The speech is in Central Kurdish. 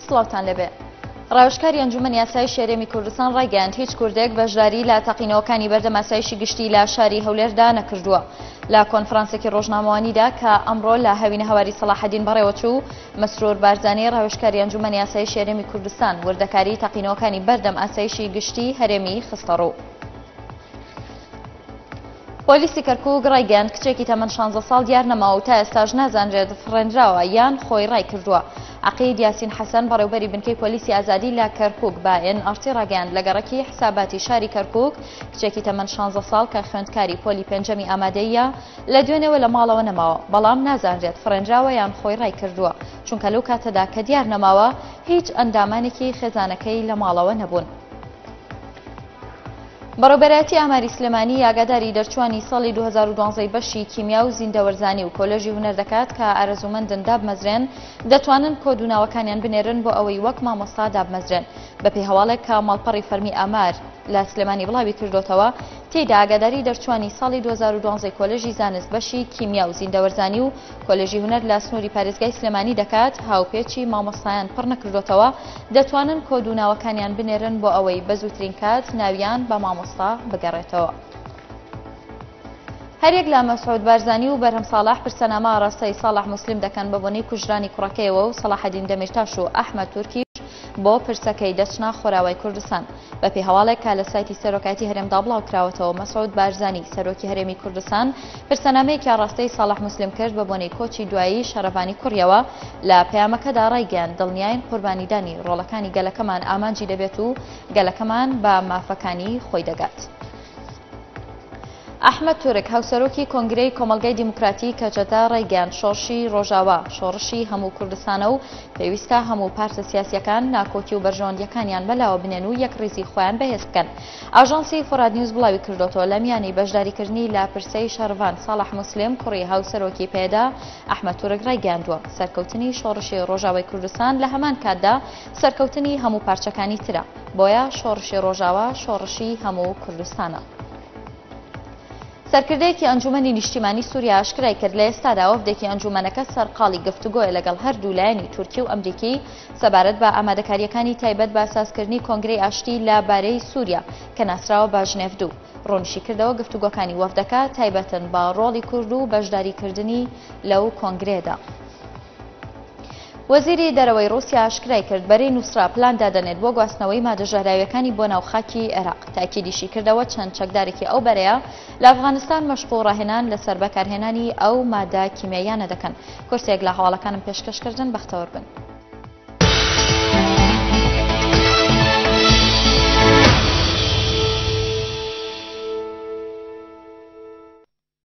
سڵاوتان لەبێ. ڕاوشکاری ئەنجومەنی یاسایی شێرێمی کوردستان ڕایگەیاند هیچ کوردێک بەشداری لە تەقینەوەکانی بەردەم ئاسایشی گشتی لە شاری هەولێردا نەکردووە. لە کۆنفرانسێکی ڕۆژنامەوانیدا کە ئەمڕۆ لە هەوینە هەواری سەلاحەدین بەڕێوەچوو، مەسرور بارزانی ڕاوشکاری ئەنجومەنی یاسایی شێرێمی کوردستان وردەکاری تەقینەوەکانی بەردەم ئاسایشی گشتی هەرێمی خستە ڕوو. پۆلیسی کەرکووک ڕایگەیاند کچێکی تەمەن 16 ساڵ دیار نەماوە و تا ئێستاش نازانرێت فڕێنراوە یان خۆی ڕای کردووە. عەقید یاسین حەسەن بەڕێوەبەری بنکەی پۆلیسی ئازادی لە کەرکووک بە NRT ڕاگەیاند لە گەڕەکی حساباتی شاری کەرکووک کچێکی تەمەن 16 ساڵ کە خوێندکاری پۆلی پێنجەمی ئامادەیە لە دوێنێەوە لە ماڵەوە نەماوە، بەڵام نازانرێت فڕێنراوە یان خۆی ڕای کردووە، چونکە لەو کاتەدا کە دیار نەماوە هیچ ئەندامانێکی خێزانەکەی لە ماڵەوە نەبوون. بەڕێوەبەرایەتی ئاماری سلێمانی ئاگاداری دەرچوانی ساڵی 2012 بەشی کیمیا و زیندەوەرزانی و کۆلێژی هونەر دەکات کە ئارەزومەندن دابمەزرێن دەتوانن کۆدوناوەکانیان بنێرن بۆ ئەوەی وەک مامۆستا دابمەزرێن. بەپێی هەواڵێک کە ماڵپەڕی فەرمی ئامار لە سلێمانی بڵاوی کردوتەوە، تێیدا ئاگاداری دەرچوانی ساڵی 2012 کۆلێژی زانست بەشی کیمیا و زیندەوەرزانی و کۆلێژی هونەر لە سنووری پارێزگای سلێمانی دەکات هاوپێچی مامۆستایان پڕ نەکردوتەوە دەتوانن کۆدوناوەکانیان بنێرن بۆ ئەوەی بە زووترین کات ناویان بە مامۆستا بگەڕێتەوە. هەرێک لە مەسعود بارزانی و بەرهەم ساڵح پرسەنامە ئاڕاستەی ساڵح موسلیم دەکەن بە بۆنەی کوژرانی کوڕەکەیەوە و سەلاحەدین دەمیرتاش و ئەحمەد تورکی بۆ پرسەکەی دەچنە خۆراوای کوردستان. بەپێی هەواڵێک کە لە سایتی سەرۆکایەتی هەرێمدا بڵاو کراوەتەوە، مەسعود بارزانی سەرۆکی هەرێمی کوردستان پرسەنامەیەکی ئاڕاستەی ساڵح موسلیم کرد بە بۆنەی کۆچی دوایی شەرەفانی کوڕیەوە. لە پەیامەکەدا ڕایگەیاند دڵنیاین قوربانیدانی ڕۆڵەکانی گەلەکەمان ئامانجی دەبێت و گەلەکەمان بە مافەکانی خۆی دەگات. ئەحمەد تورک هاوسەرۆکی کۆنگرەی کۆمەلگای دیموکراتی کەچەدا ڕایگەیاند شۆڕشی ڕۆژاوا شۆڕشی هەموو کوردستانە و پێویستە هەموو پارتە سیاسیەکان ناکۆکی و بەرژەوەندیەکانیان بەلاوە بنێن و یەک ڕێزی خۆیان بەهێز بکەن. ئاژانسی فۆراد نیوز بڵاوی کردوتەوە لە میانەی بەشداریکردنی لە پرسەی شەڕڤان ساڵح موسلیم کوڕی هاوسەرۆکی پێدا ئەحمەد تورک ڕایگەیاندووە سەرکەوتنی شۆڕشی ڕۆژاوای کوردستان لە هەمان کاتدا سەرکەوتنی هەموو پارچەکانی ترە، بۆیە شۆڕشی ڕۆژاوا شۆڕشی هەموو کوردستانە. سەرکردەیەکی ئەنجومەنی نیشتیمانی سووریا ئاشکرای کرد لە ئێستادا وەفدێکی ئەنجومەنەکە سەرقاڵی گفتوگۆیە لەگەڵ هەردوو لایەنی تورکی و ئەمریکی سەبارەت بە ئامادەکاریەکانی تایبەت بە ئاساسکردنی کۆنگرەی ئاشتی لە بارەی سووریا کە ناسراوە بە ژنێڤ 2. ڕۆنیشی کردەوە گفتوگۆکانی وەفدەکە تایبەتن بە ڕۆڵی کورد و بەشداریکردنی لەو کۆنگرێدا. وەزیری دەرەوەی رووسیا ئاشکرای کرد بەرەی نووسرا پلان دادەنێت بۆ گواستنەوەی مادەژاراویەکانی بۆ ناوخاکی عێراق. تاکیدیشی کردەوە چەند چەکدارێکی ئەو بەرەیە لە ئەفغانستان مەشقۆ ڕاهێنان لەسەر بەکارهێنانی ئەو مادە کیمیاییانە دەکەن. کورسێک لە هەواڵەکانم پێشکەشکردن بەختەوەربن.